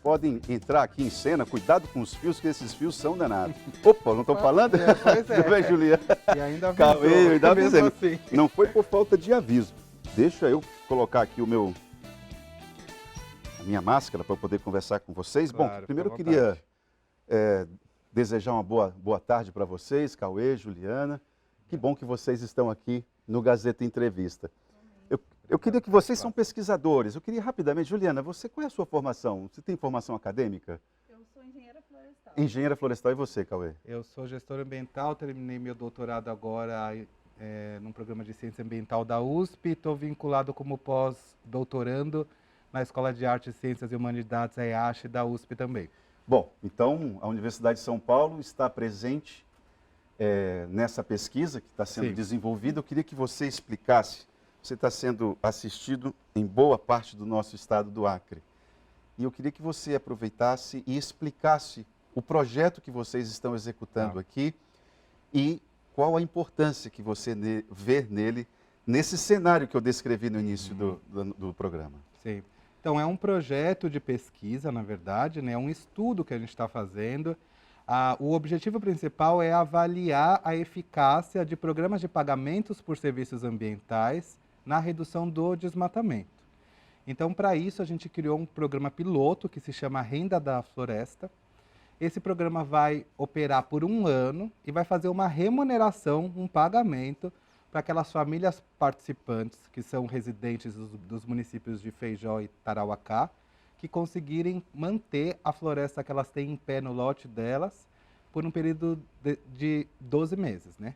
podem entrar aqui em cena. Cuidado com os fios, que esses fios são danados. Opa, não estou falando? Pois é. Tudo bem, Juliana? E ainda avisou. Cauê, ainda avisei. Assim. Não foi por falta de aviso. Deixa eu colocar aqui a minha máscara para poder conversar com vocês. Claro, bom, primeiro eu fica à queria vontade. desejar uma boa tarde para vocês, Cauê, Juliana. Que bom que vocês estão aqui no Gazeta Entrevista. Eu queria que vocês são pesquisadores. Eu queria rapidamente, Juliana, qual é a sua formação? Você tem formação acadêmica? Eu sou engenheira florestal. Engenheira florestal, e você, Cauê? Eu sou gestor ambiental, terminei meu doutorado agora num programa de ciência ambiental da USP. Estou vinculado como pós-doutorando na Escola de Artes, Ciências e Humanidades, a EASH, da USP também. Bom, então a Universidade de São Paulo está presente nessa pesquisa que está sendo Sim. desenvolvida. Eu queria que você explicasse. Você está sendo assistido em boa parte do nosso estado do Acre. E eu queria que você aproveitasse e explicasse o projeto que vocês estão executando aqui e qual a importância que você vê nele, nesse cenário que eu descrevi no início do programa. Sim. Então, é um projeto de pesquisa, na verdade, né? É um estudo que a gente está fazendo. O objetivo principal é avaliar a eficácia de programas de pagamentos por serviços ambientais na redução do desmatamento. Então, para isso, a gente criou um programa piloto que se chama Renda da Floresta. Esse programa vai operar por 1 ano e vai fazer uma remuneração, um pagamento para aquelas famílias participantes que são residentes dos municípios de Feijó e Tarauacá, que conseguirem manter a floresta que elas têm em pé no lote delas por um período de 12 meses, né?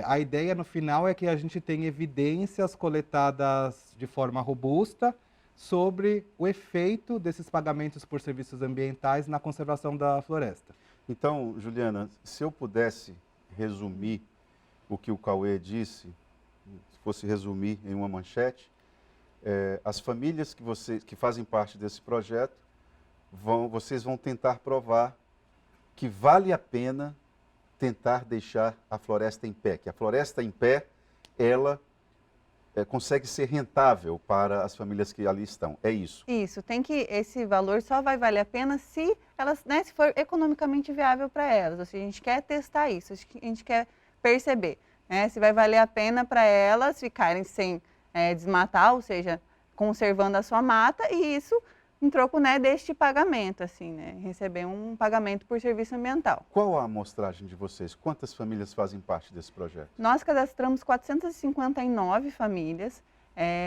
A ideia no final é que a gente tenha evidências coletadas de forma robusta sobre o efeito desses pagamentos por serviços ambientais na conservação da floresta. Então, Juliana, se eu pudesse resumir o que o Cauê disse, se fosse resumir em uma manchete, as famílias que fazem parte desse projeto, vocês vão tentar provar que vale a pena tentar deixar a floresta em pé, que a floresta em pé, ela consegue ser rentável para as famílias que ali estão. É isso? Isso, esse valor só vai valer a pena se elas, né, se for economicamente viável para elas. Ou seja, a gente quer testar isso, a gente quer perceber, né, se vai valer a pena para elas ficarem sem desmatar, ou seja, conservando a sua mata, e isso em troco, né, deste pagamento, assim, né, receber um pagamento por serviço ambiental. Qual a amostragem de vocês? Quantas famílias fazem parte desse projeto? Nós cadastramos 459 famílias,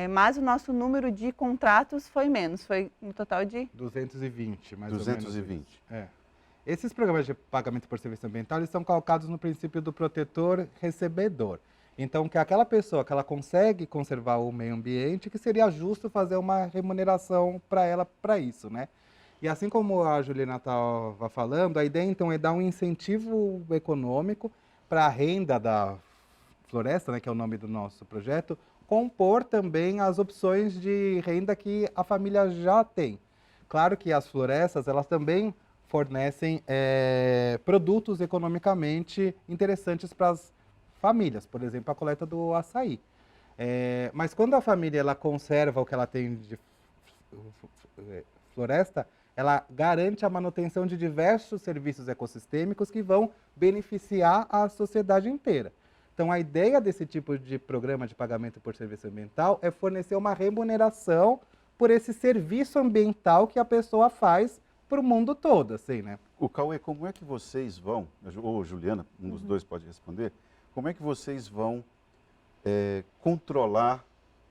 mas o nosso número de contratos foi menos, foi um total de 220, mais 220. ou menos. Esses programas de pagamento por serviço ambiental, eles são calcados no princípio do protetor-recebedor. Então, que aquela pessoa que ela consegue conservar o meio ambiente, que seria justo fazer uma remuneração para ela para isso, né? E assim como a Juliana estava falando, a ideia então é dar um incentivo econômico para a renda da floresta, né, que é o nome do nosso projeto, compor também as opções de renda que a família já tem. Claro que as florestas, elas também fornecem produtos economicamente interessantes para as famílias, por exemplo, a coleta do açaí. Mas quando a família ela conserva o que ela tem de floresta, ela garante a manutenção de diversos serviços ecossistêmicos que vão beneficiar a sociedade inteira. Então, a ideia desse tipo de programa de pagamento por serviço ambiental é fornecer uma remuneração por esse serviço ambiental que a pessoa faz para o mundo todo, assim, né? O Cauê, como é que vocês vão, ou Juliana, um dos dois pode responder, como é que vocês vão controlar,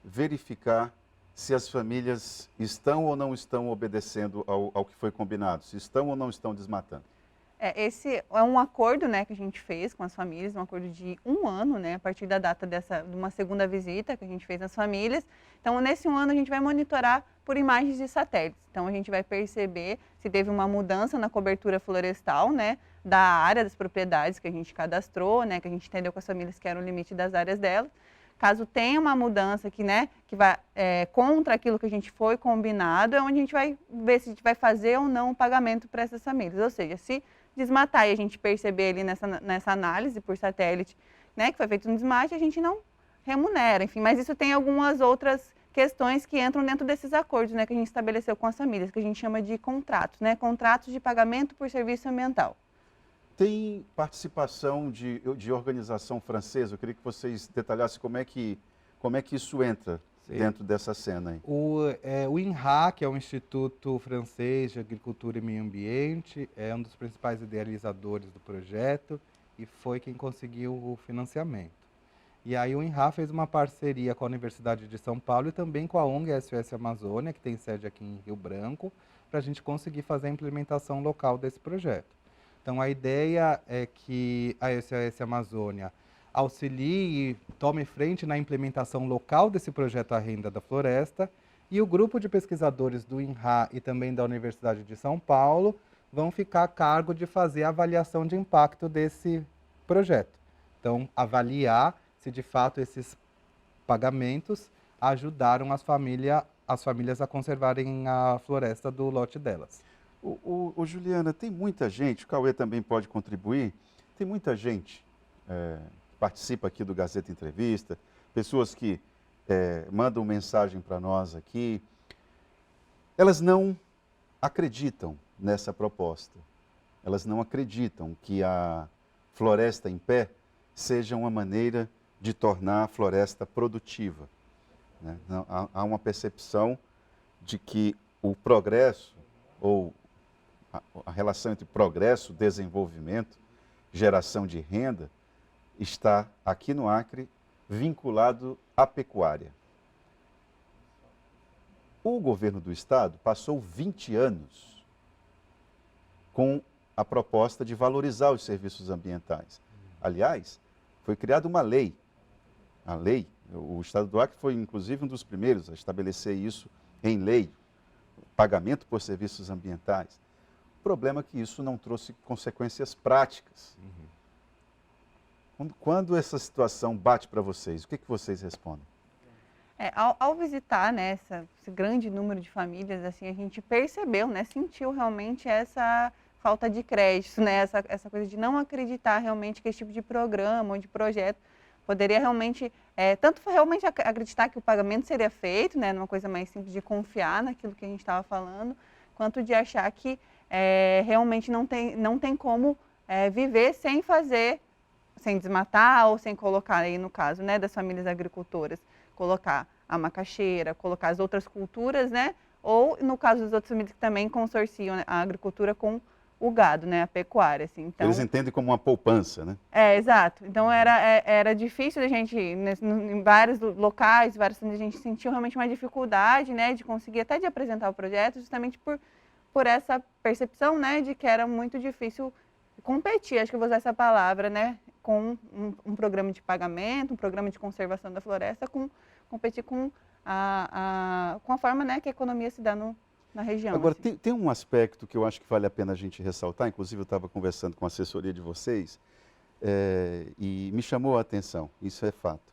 verificar se as famílias estão ou não estão obedecendo ao que foi combinado, se estão ou não estão desmatando? Esse é um acordo, né, que a gente fez com as famílias, um acordo de 1 ano, né, a partir da data de uma segunda visita que a gente fez nas famílias. Então, nesse 1 ano, a gente vai monitorar por imagens de satélites. Então, a gente vai perceber se teve uma mudança na cobertura florestal, né, da área das propriedades que a gente cadastrou, né, que a gente entendeu com as famílias que era o limite das áreas delas. Caso tenha uma mudança que vai contra aquilo que a gente foi combinado, é onde a gente vai ver se a gente vai fazer ou não o pagamento para essas famílias. Ou seja, se desmatar e a gente perceber ali nessa análise por satélite, né, que foi feito um desmate, a gente não remunera, enfim. Mas isso tem algumas outras questões que entram dentro desses acordos, né, que a gente estabeleceu com as famílias, que a gente chama de contratos, né, contratos de pagamento por serviço ambiental. Tem participação de organização francesa? Eu queria que vocês detalhassem como é que isso entra dentro dessa cena aí. O INRA, que é o Instituto Francês de Agricultura e Meio Ambiente, é um dos principais idealizadores do projeto e foi quem conseguiu o financiamento. E aí o INRA fez uma parceria com a Universidade de São Paulo e também com a ONG SOS Amazônia, que tem sede aqui em Rio Branco, para a gente conseguir fazer a implementação local desse projeto. Então a ideia é que a SOS Amazônia auxilie e tome frente na implementação local desse projeto A Renda da Floresta, e o grupo de pesquisadores do INRA e também da Universidade de São Paulo vão ficar a cargo de fazer a avaliação de impacto desse projeto. Então, avaliar se de fato esses pagamentos ajudaram as famílias a conservarem a floresta do lote delas. Juliana, tem muita gente, o Cauê também pode contribuir, tem muita gente participa aqui do Gazeta Entrevista, pessoas que mandam mensagem para nós aqui, elas não acreditam nessa proposta. Elas não acreditam que a floresta em pé seja uma maneira de tornar a floresta produtiva, né? Há uma percepção de que o progresso, ou a relação entre progresso, desenvolvimento, geração de renda, está aqui no Acre vinculado à pecuária. O governo do estado passou 20 anos com a proposta de valorizar os serviços ambientais. Aliás, foi criada uma lei. A lei, o estado do Acre foi inclusive um dos primeiros a estabelecer isso em lei, pagamento por serviços ambientais. O problema é que isso não trouxe consequências práticas. Quando essa situação bate para vocês, o que vocês respondem? Ao visitar, né, esse grande número de famílias, assim, a gente percebeu, né, sentiu realmente essa falta de crédito, né, essa coisa de não acreditar realmente que esse tipo de programa ou de projeto poderia realmente, tanto realmente acreditar que o pagamento seria feito, né, numa coisa mais simples de confiar naquilo que a gente estava falando, quanto de achar que realmente não tem como viver sem fazer, sem desmatar ou sem colocar, aí no caso, né, das famílias agricultoras, colocar a macaxeira, colocar as outras culturas, né, ou no caso das outras famílias que também consorciam, né, a agricultura com o gado, né, a pecuária, assim. Então, eles entendem como uma poupança, né? Exato. Então era difícil a gente, em vários locais, várias famílias, a gente sentiu realmente uma dificuldade, né, de conseguir até de apresentar o projeto, justamente por essa percepção, né, de que era muito difícil competir, acho que eu vou usar essa palavra, né, com um programa de pagamento, um programa de conservação da floresta, competir com a forma, né, que a economia se dá na região. Agora, assim. tem um aspecto que eu acho que vale a pena a gente ressaltar, inclusive eu estava conversando com a assessoria de vocês, e me chamou a atenção, isso é fato.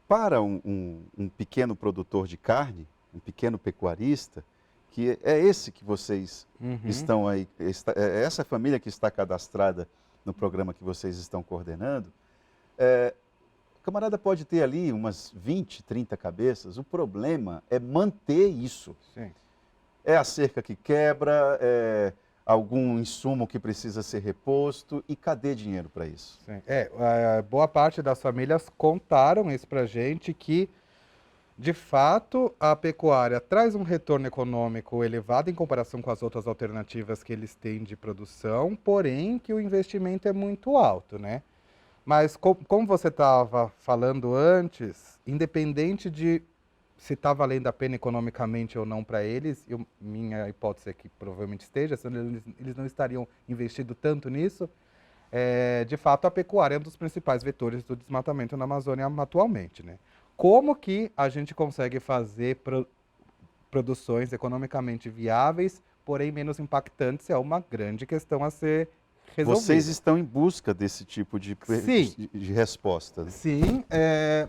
Para um pequeno produtor de carne, um pequeno pecuarista, que é esse que vocês estão aí, é essa família que está cadastrada no programa que vocês estão coordenando, o camarada pode ter ali umas 20, 30 cabeças, o problema é manter isso. Sim. É a cerca que quebra, é algum insumo que precisa ser reposto, e cadê dinheiro para isso? Sim. Boa parte das famílias contaram isso para a gente, que de fato a pecuária traz um retorno econômico elevado em comparação com as outras alternativas que eles têm de produção, porém que o investimento é muito alto, né? Mas como você estava falando antes, independente de se está valendo a pena economicamente ou não para eles, minha hipótese é que provavelmente esteja, senão eles não estariam investindo tanto nisso, de fato a pecuária é um dos principais vetores do desmatamento na Amazônia atualmente, né? Como que a gente consegue fazer produções economicamente viáveis, porém menos impactantes, é uma grande questão a ser resolvida. Vocês estão em busca desse tipo de resposta. Né? Sim,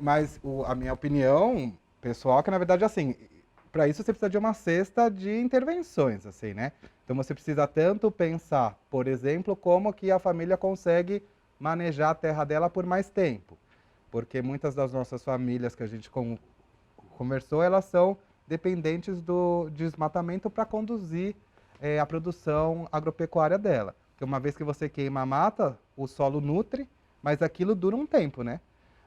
mas a minha opinião pessoal é que, na verdade, assim, para isso você precisa de uma cesta de intervenções, assim, né? Então você precisa tanto pensar, por exemplo, como que a família consegue manejar a terra dela por mais tempo. Porque muitas das nossas famílias que a gente conversou, elas são dependentes do desmatamento para conduzir a produção agropecuária dela. Porque uma vez que você queima a mata, o solo nutre, mas aquilo dura um tempo, né?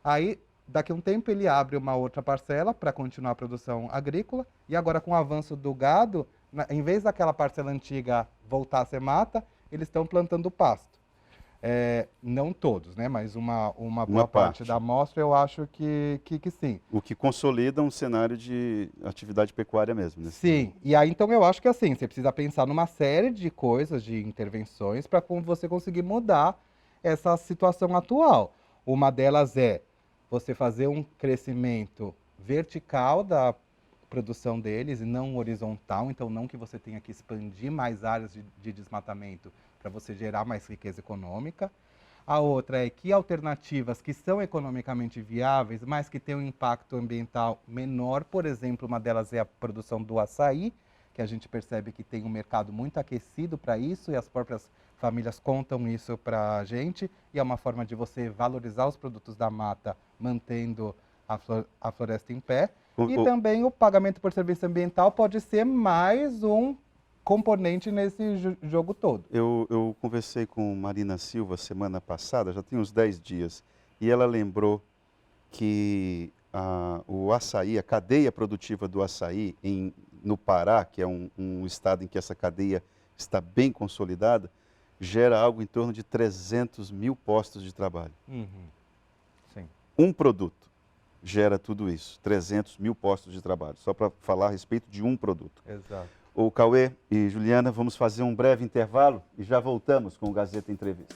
Aí, daqui a um tempo, ele abre uma outra parcela para continuar a produção agrícola, e agora com o avanço do gado, em vez daquela parcela antiga voltar a ser mata, eles estão plantando pasto. Não todos, né? Mas uma boa parte da amostra eu acho que sim. O que consolida um cenário de atividade pecuária mesmo, né? Sim, e aí então eu acho que assim, você precisa pensar numa série de coisas, de intervenções para você conseguir mudar essa situação atual. Uma delas é você fazer um crescimento vertical da produção deles e não horizontal, então não que você tenha que expandir mais áreas de desmatamento para você gerar mais riqueza econômica. A outra é que alternativas que são economicamente viáveis, mas que têm um impacto ambiental menor, por exemplo, uma delas é a produção do açaí, que a gente percebe que tem um mercado muito aquecido para isso e as próprias famílias contam isso para a gente, e é uma forma de você valorizar os produtos da mata, mantendo a floresta em pé. E também o pagamento por serviço ambiental pode ser mais um componente nesse jogo todo. Eu conversei com Marina Silva semana passada, já tem uns 10 dias, e ela lembrou que o açaí, a cadeia produtiva do açaí no Pará, que é um estado em que essa cadeia está bem consolidada, gera algo em torno de 300 mil postos de trabalho. Sim. Um produto gera tudo isso, 300 mil postos de trabalho, só para falar a respeito de um produto. Exato. O Cauê e Juliana, vamos fazer um breve intervalo e já voltamos com o Gazeta Entrevista.